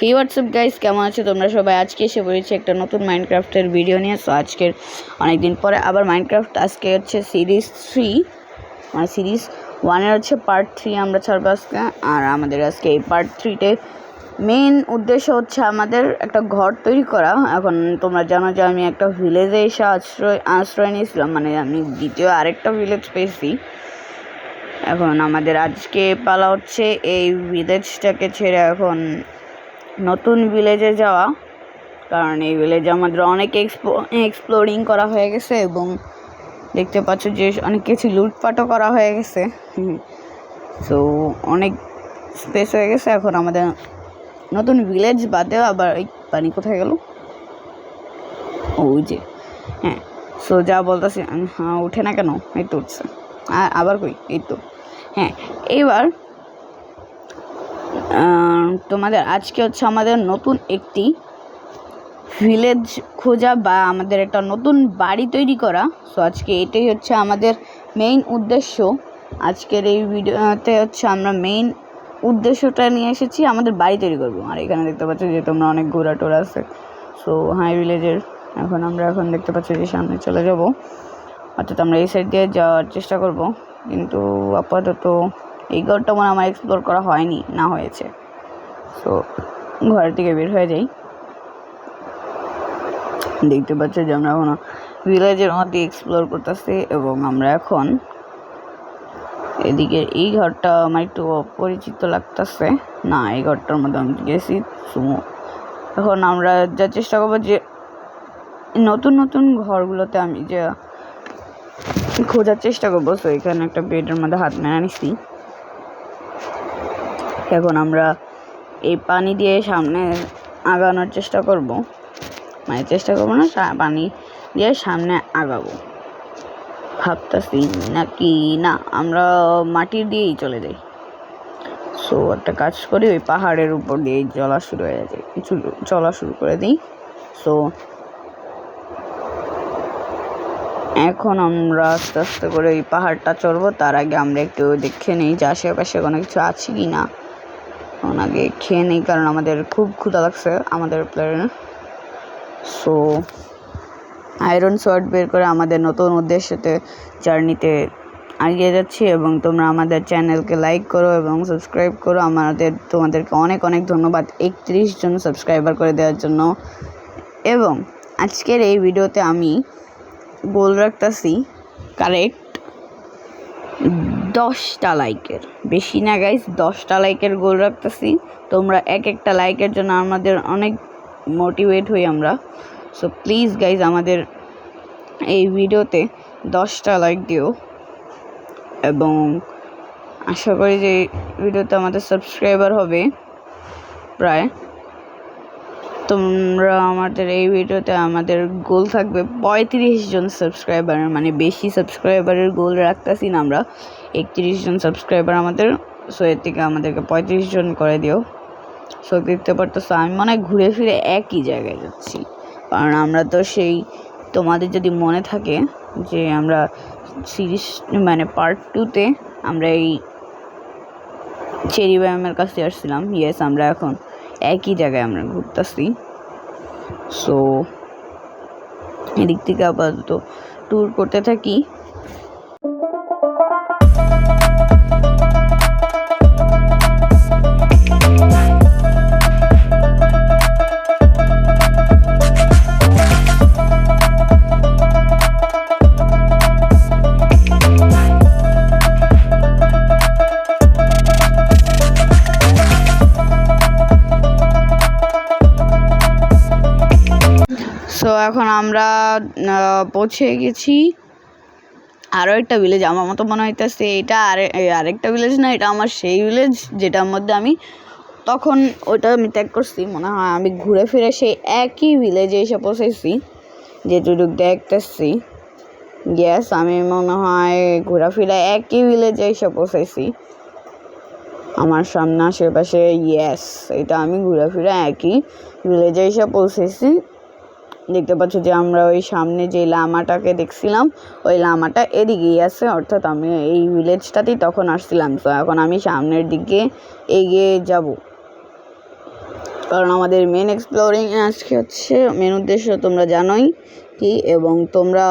হে WhatsApp guys, কেমন আছো তোমরা সবাই? আজকে এসে পড়েছি একটা নতুন মাইনক্রাফটের ভিডিও নিয়ে। সো আজকের অনেকদিন পরে আবার মাইনক্রাফট, আজকে হচ্ছে সিরিজ 3, মানে সিরিজ 1-এর হচ্ছে পার্ট 3 আমরা ছাড়বো আজকে। আর আমাদের আজকে এই পার্ট 3-তে মেইন উদ্দেশ্য হচ্ছে আমাদের একটা ঘর তৈরি করা। এখন তোমরা জানো যে আমি একটা ভিলেজে এসে আশ্রয় নিয়েছিলাম, মানে আমি দ্বিতীয় আরেকটা ভিলেজ পেয়েছি। এখন আমাদের আজকে পালা হচ্ছে এই ভিলেজটাকে ছেড়ে এখন নতুন ভিলেজে যাওয়া, কারণ এই ভিলেজে আমাদের অনেক এক্সপ্লোরিং করা হয়ে গেছে এবং দেখতে পাচ্ছ যে অনেক কিছু লুটপাটও করা হয়ে গেছে। সো অনেক স্পেস হয়ে গেছে। এখন আমাদের নতুন ভিলেজ বাদেও আবার এই পানি কোথায় গেল, ওই যে, হ্যাঁ। সো যা বলতেছি, হ্যাঁ উঠে না কেন, এই তো উঠছে, আবার কই, এই তো, হ্যাঁ। এইবার তোমাদের আজকে হচ্ছে আমাদের নতুন একটি ভিলেজ খোঁজা বা আমাদের একটা নতুন বাড়ি তৈরি করা। সো আজকে এটাই হচ্ছে আমাদের মেইন উদ্দেশ্য। আজকের এই ভিডিওতে হচ্ছে আমরা মেইন উদ্দেশ্যটা নিয়ে এসেছি, আমাদের বাড়ি তৈরি করবো। আর এখানে দেখতে পাচ্ছ যে তোমরা অনেক ঘোরা টোরা আছে। সো হাই ভিলেজের এখন দেখতে পাচ্ছি যে সামনে চলে যাব, অর্থাৎ আমরা এই সাইড দিয়ে যাওয়ার চেষ্টা করব। কিন্তু আপাতত এই ঘরটা মনে আমার এক্সপ্লোর করা হয়নি, না হয়েছে। সো ঘরের থেকে বের হয়ে যাই। দেখতে পাচ্ছ যে আমরা এখন ভিলেজের মধ্যে এক্সপ্লোর করতেছি এবং আমরা এখন এদিকে এই ঘরটা আমার একটু অপরিচিত লাগতেছে। না, এই ঘরটার মধ্যে আমি গেছি। এখন আমরা যা চেষ্টা করবো যে নতুন নতুন ঘরগুলোতে আমি যে খোঁজার চেষ্টা করবো। তো এখানে একটা বেডের মধ্যে হাত মেরে নিছি। এখন আমরা এই পানি দিয়ে সামনে আগানোর চেষ্টা করব, মানে চেষ্টা করবো না, পানি দিয়ে সামনে আগাবো ভাবতেছি, নাকি না আমরা মাটির দিয়েই চলে যাই। সো একটা কাজ করি, ওই পাহাড়ের উপর দিয়েই চলা শুরু করে দিই। সো এখন আমরা আস্তে আস্তে করে ওই পাহাড়টা চড়বো। তার আগে আমরা একটু দেখে নিই যে আশেপাশে কোনো কিছু আছে কি না। আগে খেয়ে নেই, কারণ আমাদের খুব ক্ষুধা লাগছে আমাদের প্লেয়ারের। সো আয়রন সোয়ার্ড বের করে আমাদের নতুন উদ্দেশ্যতে জার্নিতে এগিয়ে যাচ্ছি। এবং তোমরা আমাদের চ্যানেলকে লাইক করো এবং সাবস্ক্রাইব করো। তোমাদেরকে অনেক অনেক ধন্যবাদ 31 জন সাবস্ক্রাইবার করে দেওয়ার জন্য। এবং আজকের এই ভিডিওতে আমি গোল রাখতেছি কারেক্ট 10টা লাইকের, বেশি না গাইস, 10টা লাইকের গোল রাখতেছি। তোমরা একটা লাইকের জন্য আমাদের অনেক মোটিভেট হই আমরা। সো প্লিজ গাইজ আমাদের এই ভিডিওতে 10টা লাইক দিও এবং আশা করি যে ভিডিওতে আমাদের সাবস্ক্রাইবার হবে প্রায়। তোমরা আমাদের এই ভিডিওতে আমাদের গোল থাকবে 35 জন সাবস্ক্রাইবার, মানে বেশি সাবস্ক্রাইবারের গোল রাখতেছি না আমরা, 31 জন সাবস্ক্রাইবার আমাদের। সো এর থেকে আমাদেরকে 35 জন করে দিও। সো দেখতে পারতেছো আমি মনে হয় ঘুরে ফিরে একই জায়গায় যাচ্ছি, কারণ আমরা তো সেই, তোমাদের যদি মনে থাকে যে আমরা সিরিজ মানে পার্ট 2-তে আমরা এই চেরি ব্যায়ামের কাছে আসছিলাম। ইয়েস, আমরা এখন একই জায়গায় আমরা ঘুরতেছি। সো এদিক থেকে আপাতত ট্যুর করতে থাকি। সো এখন আমরা পৌঁছে গেছি আরও একটা ভিলেজ। আমার মতো মনে হইতেছে এটা আরেকটা ভিলেজ না, এটা আমার সেই ভিলেজ যেটার মধ্যে আমি তখন ওটা আমি ত্যাগ করছি। মনে হয় আমি ঘুরে ফিরে সেই একই ভিলেজে এসে পৌঁছেছি যেটুকু দেখতেছি। গ্যাস, আমি মনে হয় ঘোরাফেরা একই ভিলেজে এসে পৌঁছেছি আমার সামনে আশেপাশে। ইয়েস, এটা আমি ঘোরাফেরা একই ভিলেজে এসে পৌঁছেছি। দেখতে পাচ্ছ যে আমরা ওই সামনে যে লামাটাকে দেখছিলাম, ওই লামাটা এদিকেই আছে, অর্থাৎ আমি এই ভিলেজটাতেই তখন আসছিলাম। তো এখন আমি সামনের দিকে এগিয়ে যাব। কারণ আমাদের মেন এক্সপ্লোরিং আজকে হচ্ছে মেন উদ্দেশ্য তোমরা জানোই কি। এবং তোমরা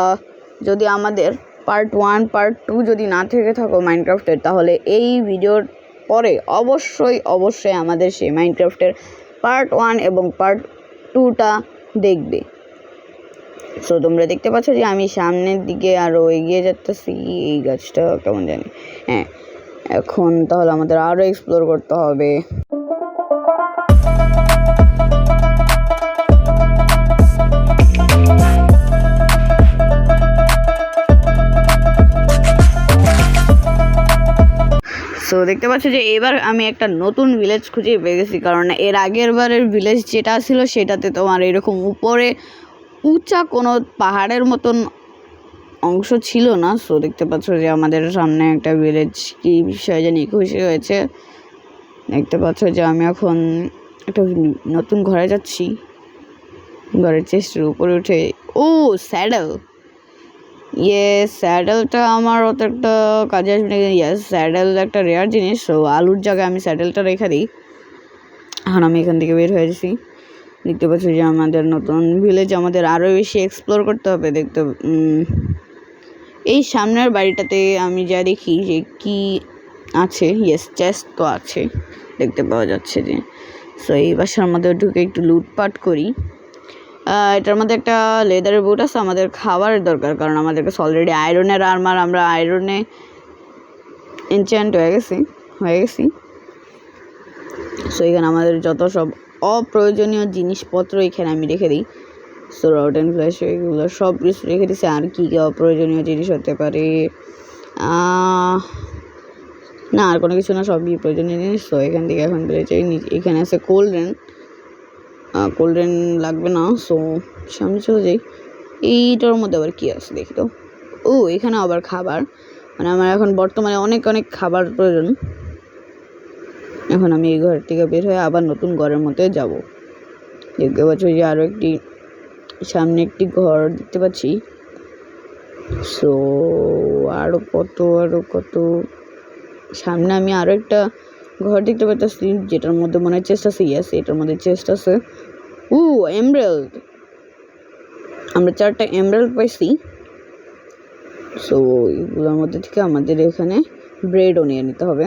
যদি আমাদের পার্ট 1 পার্ট 2 যদি না থেকে থাকো মাইনক্রাফটের, তাহলে এই ভিডিওর পরে অবশ্যই আমাদের সেই মাইনক্রাফটের পার্ট 1 এবং পার্ট 2টা দেখবে। সো তোমরা দেখতে পাচ্ছ যে আমি সামনের দিকে আরও এগিয়ে যাচ্তেছি। এই গাছটা কেমন জানি, হ্যাঁ। এখন তাহলে আমাদের আরও এক্সপ্লোর করতে হবে। সো দেখতে পাচ্ছ যে এবার আমি একটা নতুন ভিলেজ খুঁজে পেয়ে গেছি, কারণ এর আগের বারের ভিলেজ যেটা ছিল সেটাতে তোমার এরকম উপরে উঁচা কোনো পাহাড়ের মতন অংশ ছিল না। সো দেখতে পাচ্ছ যে আমাদের সামনে একটা ভিলেজ কি বিষয় জানি খুশি হয়েছে। দেখতে পাচ্ছ যে আমি এখন একটা নতুন ঘরে যাচ্ছি। ঘরের চেষ্টার উপরে উঠে স্যাডেল, স্যাডেলটা আমার অত একটা কাজে আসবে না। স্যাডেল একটা রেয়ার জিনিস। সো আলুর জায়গায় আমি স্যাডেলটা রেখে দিই। এখন আমি এখান থেকে বের হয়েছি। দেখতে পাচ্ছি যে আমাদের নতুন ভিলেজ আমাদের আরও বেশি এক্সপ্লোর করতে হবে। এই সামনের বাড়িটাতে আমি যা দেখি যে কি আছে, চেস্ট তো আছে, দেখতে পাওয়া যাচ্ছে যে। সো এই বাসার মধ্যে ঢুকে একটু লুটপাট করি। এটার মধ্যে একটা লেদারের বুট আছে। আমাদের খাবারের দরকার, কারণ আমাদের কাছে অলরেডি আয়রনের আর্মার, আমরা আয়রনে এনচ্যান্ট হয়ে গেছি। সো এখানে আমাদের যত সব অপ্রয়োজনীয় জিনিসপত্র এখানে আমি রেখে দিই। সো রড অ্যান্ড ফ্ল্যাশ এগুলো সব কিছু রেখে দিচ্ছি। আর কী অপ্রয়োজনীয় জিনিস হতে পারে না, আর কোনো কিছু না, সবই প্রয়োজনীয় জিনিস। তো এখান থেকে এখন বেড়ে যাই। এখানে আছে কোল্ড ড্রিঙ্ক লাগবে না। সো সামনে চলে যাই। এইটার মধ্যে আবার কী আছে দেখি তো। এখানে আবার খাবার, মানে আমার এখন বর্তমানে অনেক খাবার প্রয়োজন। এখন আমি এই ঘর থেকে বের হয়ে আবার নতুন ঘরের মধ্যে যাব। দেখতে পাচ্ছি যে আরও সামনে একটি ঘর দেখতে পাচ্ছি। সো আরও কত সামনে আমি আরও একটা ঘর দেখতে পাচ্ছি, যেটার মধ্যে মনে হয় চেস্ট আছে। এটার মধ্যে চেস্ট আছে। এমরাল্ড, আমরা 4টা এমরাল্ড পাইছি। সো এগুলোর মধ্যে থেকে আমাদের এখানে ব্রেডও নিয়ে নিতে হবে।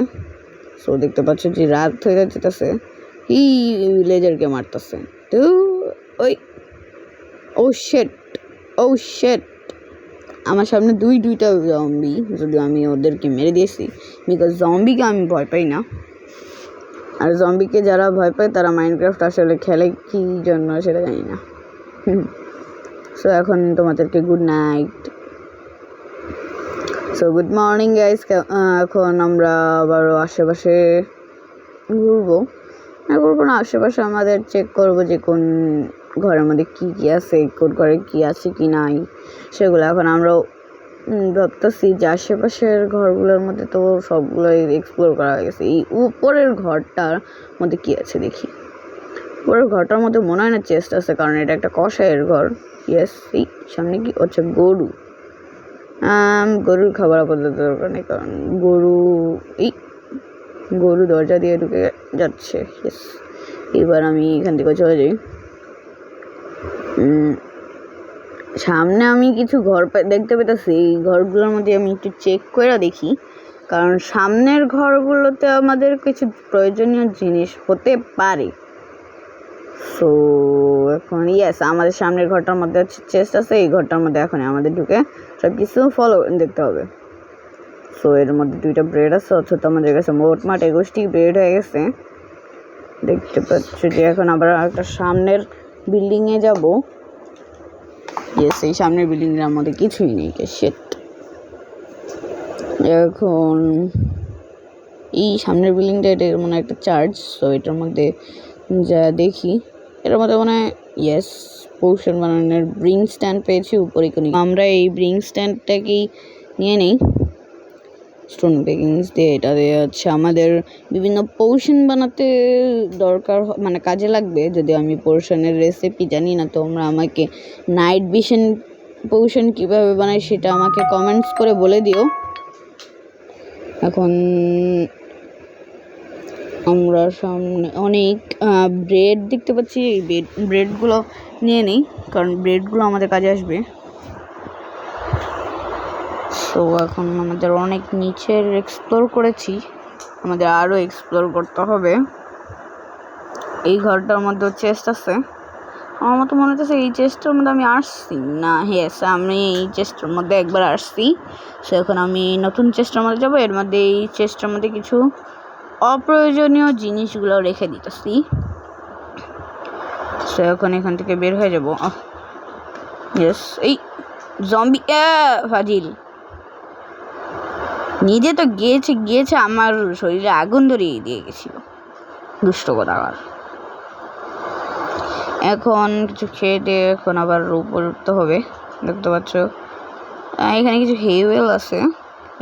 সো দেখতে পাচ্ছ যে রাত হয়ে যেতেছে। ভিলেজারকে মারতেছে তো শিট আমার সামনে দুইটা জম্বি। যদিও আমি ওদেরকে মেরে দিয়েছি, বিকজ জম্বিকে আমি ভয় পাই না। আর জম্বিকে যারা ভয় পায় তারা মাইনক্রাফট আসলে খেলে কি জন্য সেটা জানি না। সো এখন তোমাদেরকে good night. So good morning guys. এখন আমরা আবারও আশেপাশে ঘুরবো না, আশেপাশে আমাদের চেক করবো যে কোন ঘরের মধ্যে কি আছে, কোন ঘরে কি আছে কি নাই সেগুলো। এখন আমরাও ভাবতেছি যে আশেপাশের ঘরগুলোর মধ্যে তো সবগুলোই এক্সপ্লোর করা হয়ে গেছে। এই উপরের ঘরটার মধ্যে কি আছে দেখি। উপরের ঘরটার মধ্যে মনে হয় না চেস্ট আছে, কারণ এটা একটা কষায়ের ঘর। এই সামনে কি হচ্ছে গরুর খাবার আপাতত দরকার নেই, কারণ গরু দরজা দিয়ে ঢুকে যাচ্ছে। এবার আমি এখান থেকে চলে যাই। সামনে আমি কিছু ঘর দেখতে পেতেছি। এই ঘরগুলোর মধ্যে আমি একটু চেক করে দেখি, কারণ সামনের ঘরগুলোতে আমাদের কিছু প্রয়োজনীয় জিনিস হতে পারে। সো এখন আমাদের সামনের ঘরটার মধ্যে চেস্ট আছে। এই ঘরটার মধ্যে এখন আমাদের ঢুকে সব কিছু ফলো দেখতে হবে। সো এর মধ্যে 2টা ব্রেড আছে, অর্থাৎ আমাদের কাছে মোটমাট 21টি ব্রেড হয়ে গেছে। দেখতে পাচ্ছ যে এখন আবার একটা সামনের বিল্ডিংয়ে যাব। এই সামনের বিল্ডিংয়ের মধ্যে কিছুই নেই। এখন এই সামনের বিল্ডিংটা, এটার মনে একটা চার্জ। সো এটার মধ্যে যা দেখি, এটার মধ্যে মনে হয় পোশন বানানোর ব্রিং স্ট্যান্ড পেয়েছি উপরে। আমরা এই ব্রিং স্ট্যান্ডটাকেই নিয়ে নিই স্টোন বেকিংস দিয়ে। এটা দিয়ে হচ্ছে আমাদের বিভিন্ন পোশন বানাতে দরকার, মানে কাজে লাগবে। যদি আমি পোশনের রেসিপি জানি না, তোমরা আমাকে নাইট ভিশন পোশন কীভাবে বানাই সেটা আমাকে কমেন্টস করে বলে দিও। এখন আমরা সামনে অনেক ব্রেড দেখতে পাচ্ছি। এই ব্রেডগুলো নিয়ে নিই, কারণ ব্রেডগুলো আমাদের কাজে আসবে। তো এখন আমাদের অনেক নিচের এক্সপ্লোর করেছি, আমাদের আরও এক্সপ্লোর করতে হবে। এই ঘরটার মধ্যে চেস্ট আছে, আমার মতো মনে হচ্ছে এই চেস্টের মধ্যে আমি আসছি না। হ্যাঁ, আমি এই চেস্টের মধ্যে একবার আসছি। সো এখন আমি নতুন চেস্টের মধ্যে যাবো। এর মধ্যে এই চেস্টের মধ্যে কিছু অপ্রয়োজনীয় জিনিসগুলো রেখে দিতেছি। সো এখন এখান থেকে বের হয়ে যাবো। ইয়েস, এই জম্বি ফাজিল নিজে তো গিয়েছে আমার শরীরে আগুন ধরিয়ে দিয়ে গেছিল, দুষ্ট কোথাকার। এখন কিছু খেয়ে দিয়ে এখন আবার উপরে উঠতে হবে। দেখতে পাচ্ছ এখানে কিছু হেওয়েল আছে,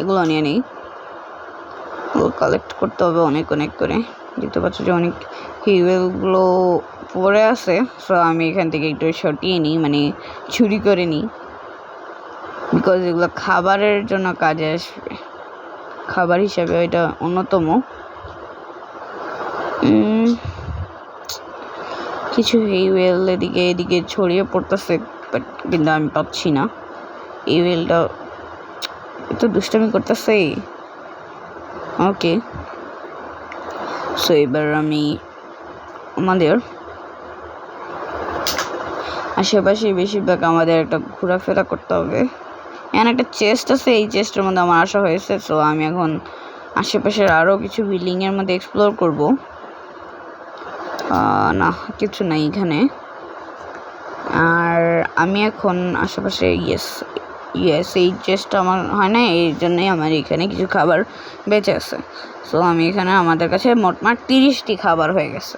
এগুলো নিয়ে নেই, কালেক্ট করতে হবে অনেক অনেক করে। দেখতে পাচ্ছ যে অনেক হেওয়েলগুলো পড়ে আছে। সো আমি এখান থেকে একটু সটিয়ে নিই, মানে চুরি করে নিই, বিকজ এগুলো খাবারের জন্য কাজে আসবে, খাবার হিসাবে এটা অন্যতম। কিছু হেওয়েল এদিকে ছড়িয়ে পড়তেছে, বাট কিন্তু আমি পাচ্ছি না। এই ওয়েলটা একটু দুষ্টামি করতেছে। ওকে, সো এবার আমি আমাদের আশেপাশে বেশিরভাগ আমাদের একটা ঘোরাফেরা করতে হবে। এখানে একটা চেস্ট আছে, এই চেস্টের মধ্যে আমার আসা হয়েছে। সো আমি এখন আশেপাশের আরও কিছু বিল্ডিংয়ের মধ্যে এক্সপ্লোর করব। না, কিছু নাই এখানে। আর আমি এখন আশেপাশে ইয়েস এই চেস্টটা আমার হয় না, এই জন্যই আমার এখানে কিছু খাবার বেঁচে আছে। সো আমি এখানে আমাদের কাছে মোটমাট 30টি খাবার হয়ে গেছে,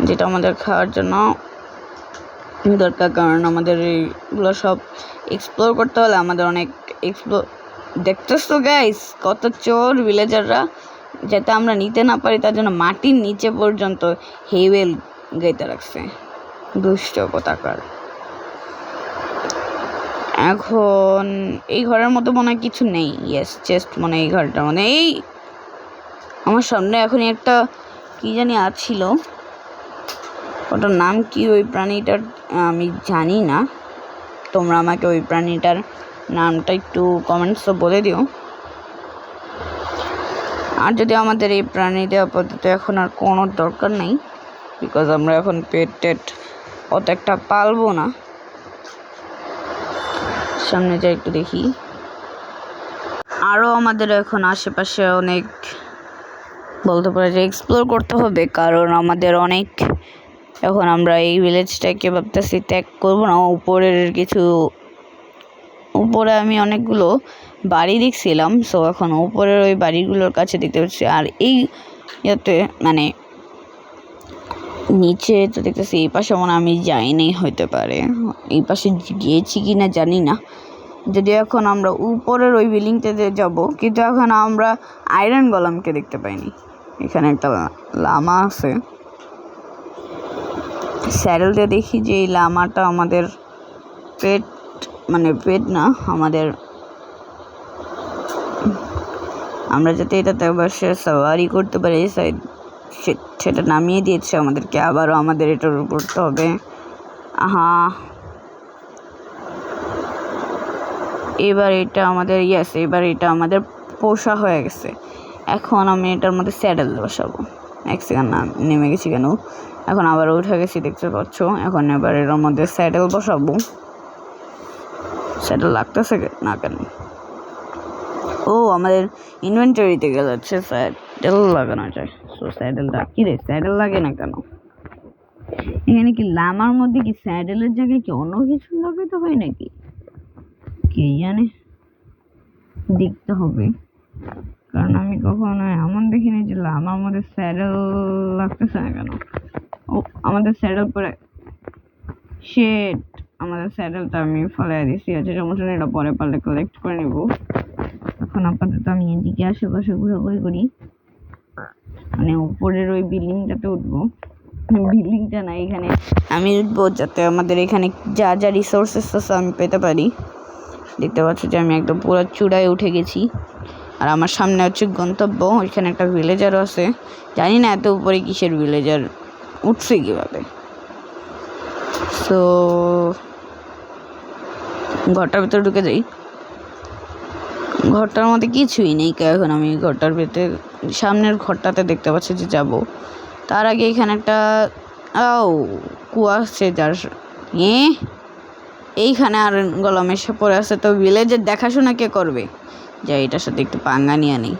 যেটা আমাদের খাওয়ার জন্য দরকার। কারণ আমাদের এইগুলো সব এক্সপ্লোর করতে হলে আমাদের অনেক দেখতেছ তো গাইস, কত চোর ভিলেজাররা, যাতে আমরা নিতে না পারি তার জন্য মাটির নিচে পর্যন্ত হেওয়েল গেঁথে রাখছে, দুষ্ট কোথাকার। এখন এই ঘরের মধ্যে মনে হয় কিছু নেই। ইয়েস, চেস্ট মনে হয় এই ঘরটার মধ্যে। এই আমার সামনে এখনই একটা কি জানি আছিল, ওটার নাম কি, ওই প্রাণীটার আমি জানি না। তোমরা আমাকে ওই প্রাণীটার নামটা একটু কমেন্টসে বলে দিও। আর যদি আমাদের এই প্রাণীদের আপাতত এখন আর কোনো দরকার নেই, বিকজ আমরা এখন পেট অত একটা পালবো না। সামনে যাই একটু দেখি। আরও আমাদের এখন আশেপাশে অনেক বলতে পারে যে এক্সপ্লোর করতে হবে, কারণ আমাদের অনেক এখন আমরা এই ভিলেজটাকে ভাবতেছি ত্যাগ করবো না। উপরে আমি অনেকগুলো বাড়ি দেখছিলাম, সো এখন উপরের ওই বাড়িগুলোর কাছে দেখতে পাচ্ছি। আর এই ইয়েতে মানে নিচে তো দেখতেছি, এই পাশে মনে আমি যাইনি, হইতে পারে এই পাশে গিয়েছি কি না জানি না। যদি এখন আমরা উপরের ওই বিল্ডিংটাতে যাব, কিন্তু এখন আমরা আয়রন গোলামকে দেখতে পাইনি। এখানে একটা লামা আছে, স্যাডেলতে দেখি যে এই লামাটা আমাদের পেট না, আমরা যাতে এটাতে বসে সাওয়ারি করতে পারি সেটা নামিয়ে দিয়েছে আমাদেরকে। আবারও আমাদের এটার উপর উঠতে হবে। এবার এটা আমাদের পোষা হয়ে গেছে। এখন আমি এটার মধ্যে স্যাডেল বসাবো। এক সেকেন্ড, না নেমে গেছি কেন, এখন আবার উঠে গেছি দেখতে পাচ্ছ। এখন এবার এটার মধ্যে স্যাডেল বসাবো। স্যাডেল লাগতেছে না কেন? ও, আমাদের ইনভেন্টরিতে গেলে হচ্ছে স্যাডেল লাগানো যায়। সো স্যাডেলটা কি রে, স্যাডেল লাগে না কেন? এখানে কি লামার মধ্যে কি স্যাডেলের জায়গায় কি অন্য কিছু লাগাতে হয় নাকি, কে জানে, দেখতে হবে। কারণ আমি কখনো এমন দেখিনি যে লামার মধ্যে স্যাডেল লাগতেছে না কেন। ও, আমাদের স্যাডেল পরে আমাদের স্যাডেলটা আমি ফেলাই দিচ্ছি। আছে সমস্যা নেই, এটা পরে পারলে কালেক্ট করে নেব। এখন আপাতত আমি এদিকে আশেপাশে ঘোরাঘুরি করি, মানে উপরের ওই বিল্ডিংটাতে উঠবো। বিল্ডিংটা না, এখানে আমি উঠবো যাতে আমাদের এখানে যা যা রিসোর্সেস আছে আমি পেতে পারি। দেখতে পাচ্ছ যে আমি একদম পুরো চূড়ায় উঠে গেছি। আর আমার সামনে হচ্ছে গন্তব্য, ওইখানে একটা ভিলেজারও আছে। জানি না এত উপরে কিসের ভিলেজার উঠছে কীভাবে। সো ঘরটার ভিতরে ঢুকে যাই। ঘরটার মধ্যে কিছুই নেই। এখন আমি ঘরটার ভেতরে সামনের ঘরটাতে দেখতে পাচ্ছি যে যাব, তার আগে এখানে একটা কুয়া আসছে যার এইখানে আর গলা মেশে পড়ে আছে। তো ভিলেজের দেখাশোনা কে করবে? যা এটার সাথে একটু পাঙ্গা নিয়ে নেই।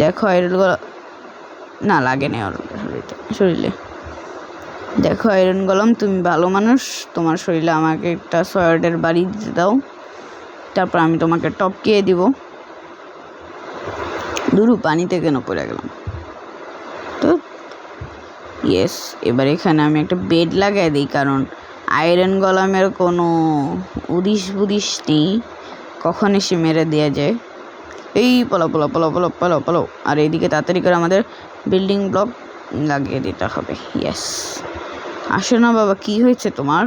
দেখো আয়রন গলা না লাগে না ওর শরীরে। দেখো আয়রন গলম, তুমি ভালো মানুষ, তোমার শরীরে আমাকে একটা সয়ার্ডের বাড়ি দিতে দাও, তারপর আমি তোমাকে টপকিয়ে দিব। দুরু পানিতে কেন পড়ে গেলাম তো। ইয়েস, এবার এখানে আমি একটা বেড লাগাই দিই, কারণ আয়রন গলামের কোনো উদিশ বুদিশ নেই, কখন এসে মেরে দেওয়া যায়। এই পলো পলো পলো পলো পলো পলো। আর এইদিকে তাড়াতাড়ি করে আমাদের বিল্ডিং ব্লক লাগিয়ে দিতে হবে। ইয়েস, আসো না বাবা, কি হয়েছে তোমার?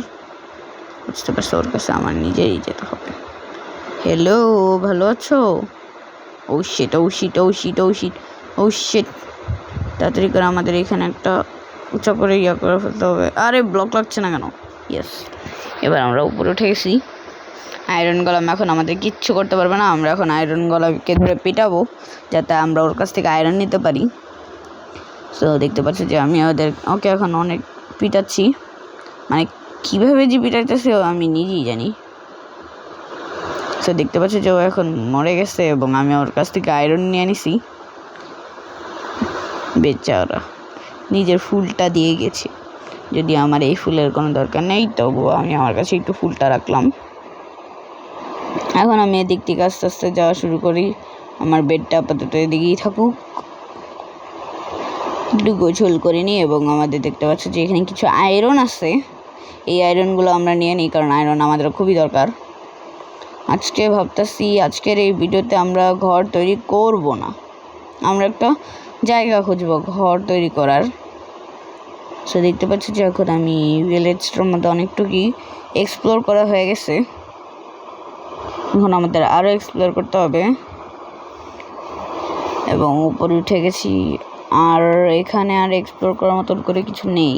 বুঝতে পারছো, ওর কাছে আমার নিজেই যেতে হবে। হ্যালো, ভালো আছো? ও শিট ও শিট ও শিট ও শিট ও শিট। তাড়াতাড়ি করে আমাদের এখানে একটা উঁচা করে করে ফেলতে হবে। আরে ব্লক লাগছে না কেন? ইয়েস, এবার আমরা উপরে উঠে গেছি। আয়রন গলাম এখন আমাদের কিচ্ছু করতে পারবে না। আমরা এখন আয়রন গলাকে ধরে পেটাবো যাতে আমরা ওর কাছ থেকে আয়রন নিতে পারি। সো দেখতে পাচ্ছি যে আমি ওকে এখন অনেক পিটাচ্ছি, মানে কীভাবে যে পিটাইতেছে আমি নিজেই জানি। সো দেখতে পাচ্ছি যে ও এখন মরে গেছে এবং আমি ওর কাছ থেকে আয়রন নিয়ে নিছি। বেচারা নিজের ফুলটা দিয়ে গেছে, যদি আমার এই ফুলের কোনো দরকার নেই তবুও আমি আমার কাছে একটু ফুলটা রাখলাম। এখন আমি এদিক থেকে আস্তে আস্তে যাওয়া শুরু করি। আমার বেডটা আপাতত এদিকেই থাকুক, একটু গোছল করে নিই। এবং আমাদের দেখতে পাচ্ছি যে এখানে কিছু আয়রন আছে, এই আয়রনগুলো আমরা নিয়ে নিই, কারণ আয়রন আমাদের খুবই দরকার। আজকে ভাবতেছি আজকের এই ভিডিওতে আমরা ঘর তৈরি করব না, আমরা একটা জায়গা খুঁজবো ঘর তৈরি করার। সো দেখতে পাচ্ছি যে এখন আমি ভিলেজটার মধ্যে অনেকটুকুই এক্সপ্লোর করা হয়ে গেছে, এখন আমাদের আরও এক্সপ্লোর করতে হবে। এবং উপরে উঠে গেছি, আর এখানে আর এক্সপ্লোর করার মতন করে কিছু নেই।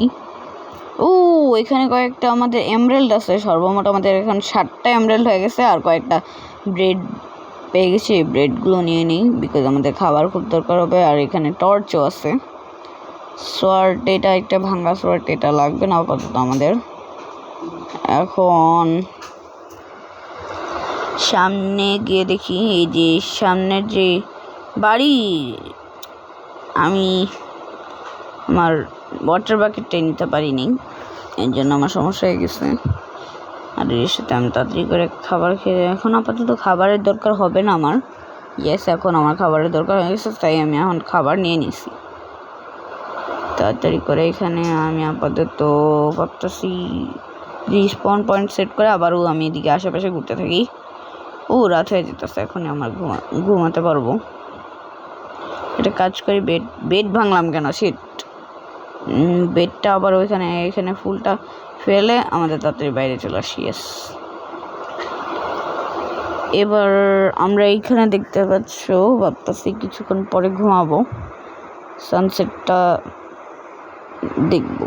এখানে কয়েকটা আমাদের এমরাল্ড আছে, সর্বমোট আমাদের এখন 7টা এমরাল্ড হয়ে গেছে। আর কয়েকটা ব্রেড পেয়ে গেছি, এই ব্রেডগুলো নিয়ে নিই, বিকজ আমাদের খাবার খুব দরকার হবে। আর এখানে টর্চও আছে। সোয়ার্ড, এটা একটা ভাঙ্গা সোয়ার্ড, এটা লাগবে না আপাতত আমাদের। এখন সামনে গিয়ে দেখি, এই যে সামনের যে বাড়ি, আমি আমার ওয়াটার বাকেটটাই নিতে পারিনি, এর জন্য আমার সমস্যা হয়ে গেছে। আর এর সাথে আমি তাড়াতাড়ি করে খাবার খেয়ে, এখন আপাতত খাবারের দরকার হবে না আমার। ইয়েস, এখন আমার খাবারের দরকার হয়ে গেছে, তাই আমি এখন খাবার নিয়ে নিছি তাড়াতাড়ি করে। এখানে আমি আপাতত ভাবতেছি রিস্পন পয়েন্ট সেট করে আবারও আমি এদিকে আশেপাশে ঘুরতে থাকি। রাত হয়ে যেতেছে, এখনই আমার ঘুমাতে পারবো। এটা কাজ করি। বেড ভাঙলাম কেন? সিট, বেডটা আবার এখানে ফুলটা ফেলে আমাদের তাড়াতাড়ি বাইরে চলে আসি। ইয়েস, এবার আমরা এইখানে দেখতে পাচ্ছ, ভাবতেছি কিছুক্ষণ পরে ঘুমাবো, সানসেটটা দেখব।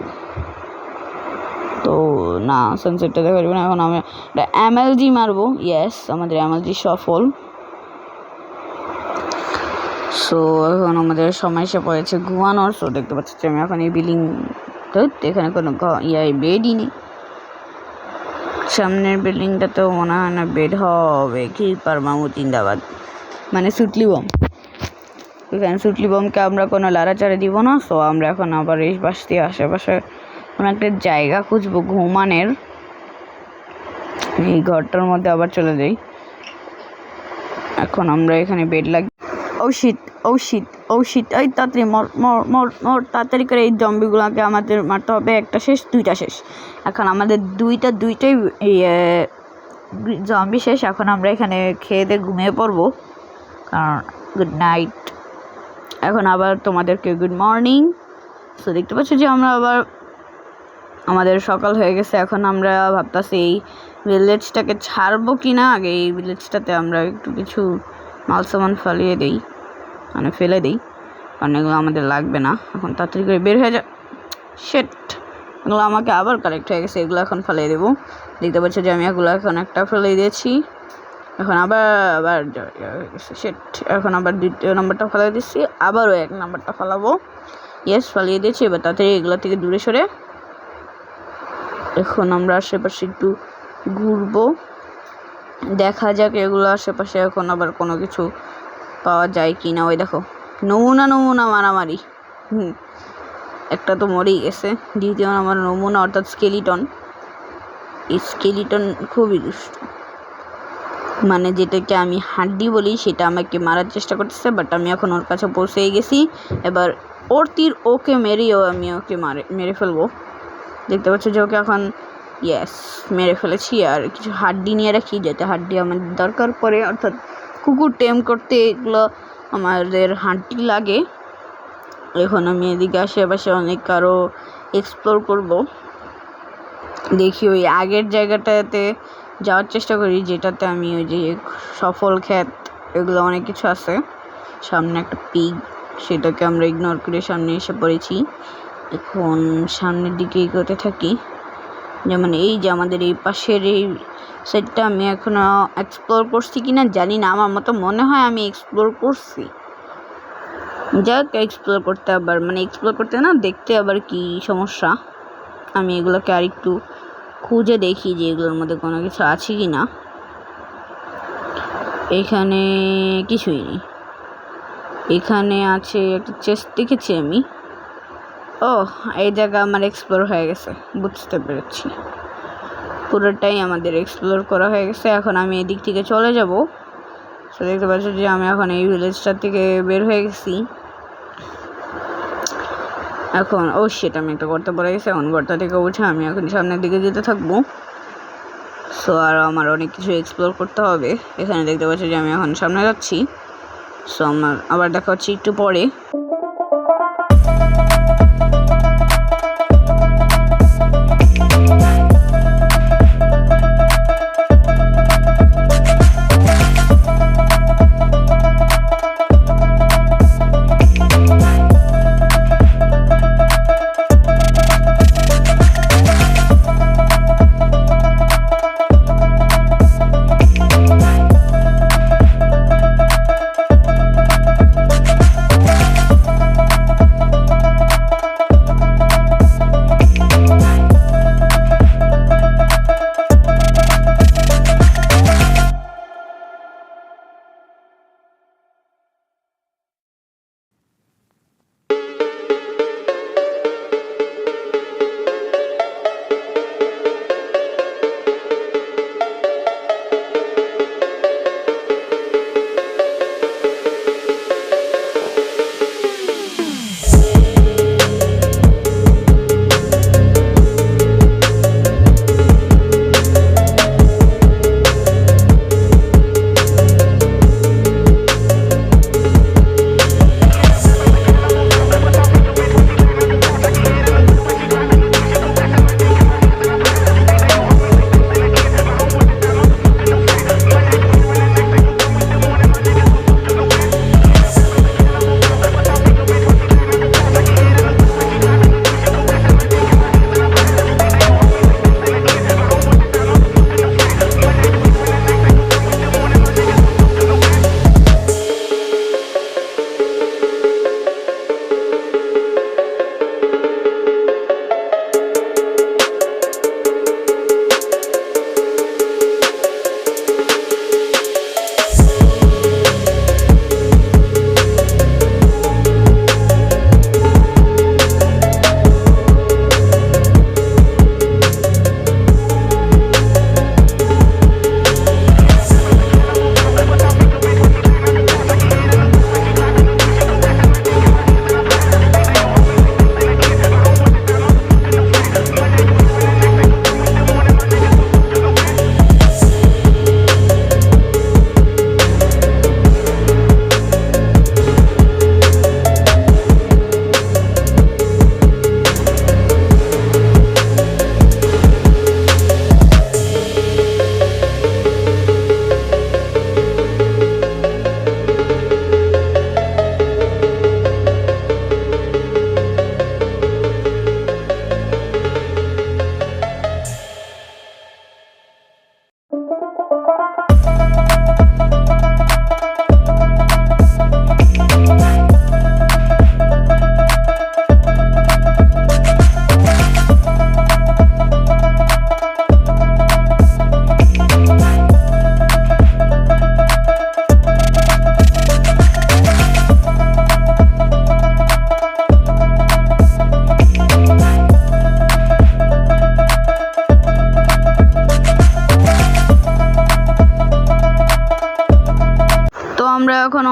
তো না, সানসেটটা দেখা যাবে না, এখন আমরা একটা MLG মারবো। ইয়েস, আমাদের MLG সফল। সো এখন আমাদের সময় এসে পড়েছে ঘুমানোর। সো দেখতে পাচ্ছি যে আমি এখন এই বিল্ডিং, এখানে কোনো বেডই নেই। সামনের বিল্ডিংটাতেও মনে হয় না বেড হবে। কিপার মামুদ জিন্দাবাদ, মানে সুটলি বম। এখানে সুটলি বমকে আমরা কোনো লাড়াচাড়া দিব না। সো আমরা এখন আবার এই পাশ দিয়ে আশেপাশে কোনো একটা জায়গা খুঁজবো ঘুমানের। এই ঘরটার মধ্যে আবার চলে যাই। এখন আমরা এখানে বেড ও শিট, এই তাড়াতাড়ি মর তাড়াতাড়ি করে। এই জম্বিগুলোকে আমাদের মারতে হবে। একটা শেষ, 2টা শেষ। এখন আমাদের দুইটাই জম্বি শেষ। এখন আমরা এখানে খেয়ে দিয়ে ঘুমিয়ে পড়বো, কারণ গুড নাইট। এখন আবার তোমাদেরকে গুড মর্নিং। সো দেখতে পাচ্ছ যে আমরা আবার আমাদের সকাল হয়ে গেছে। এখন আমরা ভাবতেছি ভিলেজটাকে ছাড়বো কি না, আগে এই ভিলেজটাতে আমরা একটু কিছু মাল সামান ফেলিয়ে দিই, মানে ফেলে দিই, কারণ এগুলো আমাদের লাগবে না এখন। তাড়াতাড়ি করে বের হয়ে যা। শেট, এগুলো আমাকে আবার কালেক্ট হয়ে গেছে, এগুলো এখন ফেলিয়ে দেবো। দেখতে পাচ্ছ যে আমি এগুলো এখন একটা ফেলে দিয়েছি, এখন আবার শেট, এখন আবার দ্বিতীয় নম্বরটা ফেলে দিচ্ছি, আবারও 1 নম্বরটা ফেলাবো। ইয়েস, ফেলিয়ে দিয়েছি। এবার তাড়াতাড়ি এগুলো থেকে দূরে সরে এখন আমরা আশেপাশে একটু ঘুরবো, দেখা যাক এগুলো আশেপাশে এখন আবার কোনো কিছু পাওয়া যায় কি না। ওই দেখো, নমুনা মারামারি, একটা তো মরেই গেছে। দ্বিতীয় আমার নমুনা অর্থাৎ স্কেলিটন, এই স্কেলিটন খুবই দুষ্ট, মানে যেটাকে আমি হাড্ডি বলি, সেটা আমাকে মারার চেষ্টা করতেছে, বাট আমি এখন ওর কাছে পৌঁছেই গেছি। এবার ওর তীর ওকে মেরেও আমি ওকে মেরে ফেলবো। দেখতে পাচ্ছ যে ওকে এখন ইয়েস মেরে ফেলেছি। আর কিছু হাড্ডি নিয়ে রাখি, যাতে হাড্ডি আমাদের দরকার পড়ে, অর্থাৎ কুকুর টেম করতে এগুলো আমাদের হাড্ডি লাগে। এখন আমি এদিকে আশেপাশে অনেক আরও এক্সপ্লোর করব, দেখি ওই আগের জায়গাটাতে যাওয়ার চেষ্টা করি, যেটাতে আমি ওই যে সফল ক্ষেত এগুলো অনেক কিছু আছে। সামনে একটা পিগ, সেটাকে আমরা ইগনোর করে সামনে এসে পড়েছি। এখন সামনের দিকে এগোতে থাকি, যেমন এই যে আমাদের এই পাশের এই সাইডটা আমি এখনও এক্সপ্লোর করছি কিনা জানি না, আমার মতো মনে হয় আমি এক্সপ্লোর করছি। যাক, এক্সপ্লোর করতে আবার মানে এক্সপ্লোর করতে না, দেখতে আবার কি সমস্যা। আমি এগুলোকে আর একটু খুঁজে দেখি যে এগুলোর মধ্যে কোনো কিছু আছে কি না। এখানে কিছুই নেই। এখানে আছে একটা চেস্ট দেখেছি আমি। ও, এই জায়গা আমার এক্সপ্লোর হয়ে গেছে, বুঝতে পেরেছি, পুরোটাই আমাদের এক্সপ্লোর করা হয়ে গেছে। এখন আমি এদিক থেকে চলে যাব। তো দেখতে পাচ্ছ যে আমি এখন এই ভিলেজটার থেকে বের হয়ে গেছি। এখন সেটা আমি একটা গর্ত পড়ে গেছে, এখন গর্ত থেকে উঠে আমি এখন সামনের দিকে যেতে থাকবো। সো আর আমার অনেক কিছু এক্সপ্লোর করতে হবে। এখানে দেখতে পাচ্ছি যে আমি এখন সামনে যাচ্ছি। সো আমার আবার দেখা হচ্ছে একটু পরে।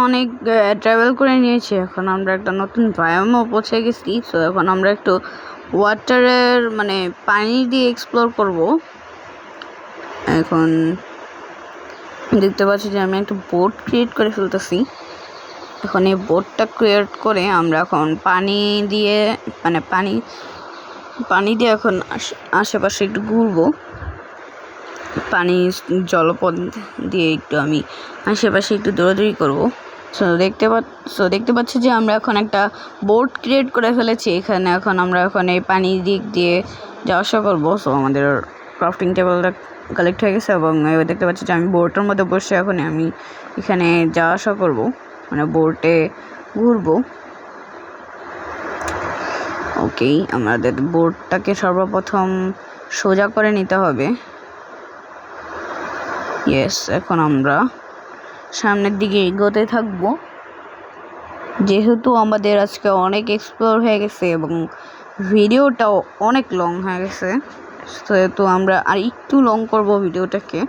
অনেক ট্রাভেল করে নিয়েছি, এখন আমরা একটা নতুন বায়োমও পৌঁছে গেছি। সো এখন আমরা একটু ওয়াটারের মানে পানি দিয়ে এক্সপ্লোর করব। এখন দেখতে পাচ্ছি যে আমি একটা বোট ক্রিয়েট করে ফেলতেছি। এখন এই বোটটা ক্রিয়েট করে আমরা এখন পানি দিয়ে মানে পানি দিয়ে এখন আশেপাশে একটু ঘুরবো। পানি জলপথ দিয়ে একটু আমি আশেপাশে একটু দৌড়াদৌড়ি করবো। সো দেখতে পাচ্ছি যে আমরা এখন একটা বোট ক্রিয়েট করে ফেলেছি। এখানে এখন আমরা এখন এই পানি দিক দিয়ে যাওয়া আসা করবো। সো আমাদের ক্রাফটিং টেবিলটা কালেক্ট হয়ে গেছে এবং এবার দেখতে পাচ্ছি যে আমি বোটের মধ্যে বসে এখন আমি এখানে যাওয়া আসা করবো, মানে বোটে ঘুরবো। ওকে, আমাদের বোটটাকে সর্বপ্রথম সোজা করে নিতে হবে। ইয়েস, এখন আমরা সামনের দিকে এগোতে থাকবো। যেহেতু আমাদের আজকে অনেক এক্সপ্লোর হয়ে গেছে এবং ভিডিওটাও অনেক লং হয়ে গেছে, সেহেতু আমরা আর একটু লং করব ভিডিওটাকে।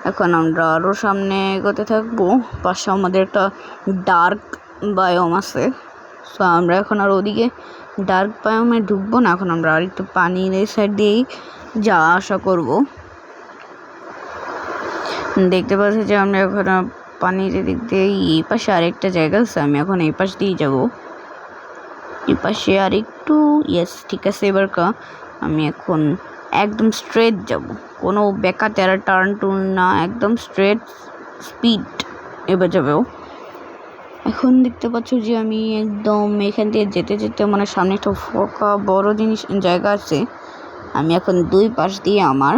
এখন আমরা আরও সামনে এগোতে থাকবো। পাশে আমাদের একটা ডার্ক বায়োম আছে। সো আমরা এখন আর ওদিকে ডার্ক বায়োমে ঢুকবো না, এখন আমরা আর একটু পানির এই সাইড দিয়েই যাওয়া আসা করবো। দেখতে পাচ্ছি যে আমরা এখন পানির দিক দিয়ে এই পাশে আরেকটা জায়গা আছে, আমি এখন এই পাশ দিয়েই যাবো। এই পাশে আর একটু, ইয়েস ঠিক আছে। এবার আমি এখন একদম স্ট্রেট যাব, কোনো বেকা তেরা টার্ন টুর্ন না, একদম স্ট্রেট স্পিড এবার যাবেও। এখন দেখতে পাচ্ছ যে আমি একদম এখান দিয়ে যেতে যেতে মানে সামনে একটা ফাঁকা বড় জায়গা আছে। আমি এখন দুই পাশ দিয়ে আমার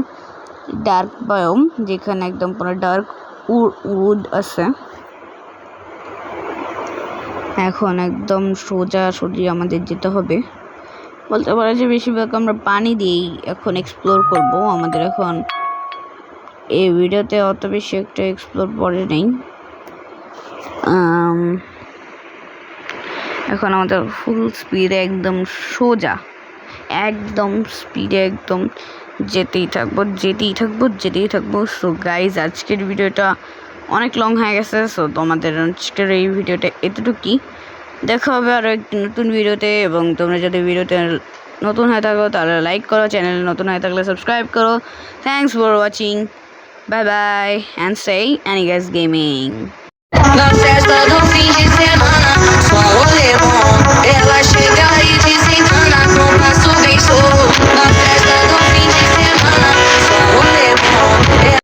ডার্ক বায়োম, যেখানে একদম পুরো ডার্ক উড আছে, এখন একদম সোজাসুজি আমাদের যেতে হবে। বলতে পারে যে বেশিরভাগ আমরা পানি দিয়েই এখন এক্সপ্লোর করব। আমাদের এখন এই ভিডিওতে অত বেশি একটা এক্সপ্লোর পড়ে নেই। এখন আমাদের ফুল স্পিডে একদম সোজা, একদম স্পিডে একদম যেতেই থাকবো। সো গাইজ, আজকের ভিডিওটা অনেক লং হয়ে গেছে। সো তোমাদের আজকের এই ভিডিওটা এতটুকুই। দেখা হবে আরও একটি নতুন ভিডিওতে। এবং তোমরা যদি ভিডিওতে নতুন হয়ে থাকো তাহলে লাইক করো, চ্যানেলে নতুন হয়ে থাকলে সাবস্ক্রাইব করো। Thanks for watching, bye bye and stay অ্যানিগাস গেমিং।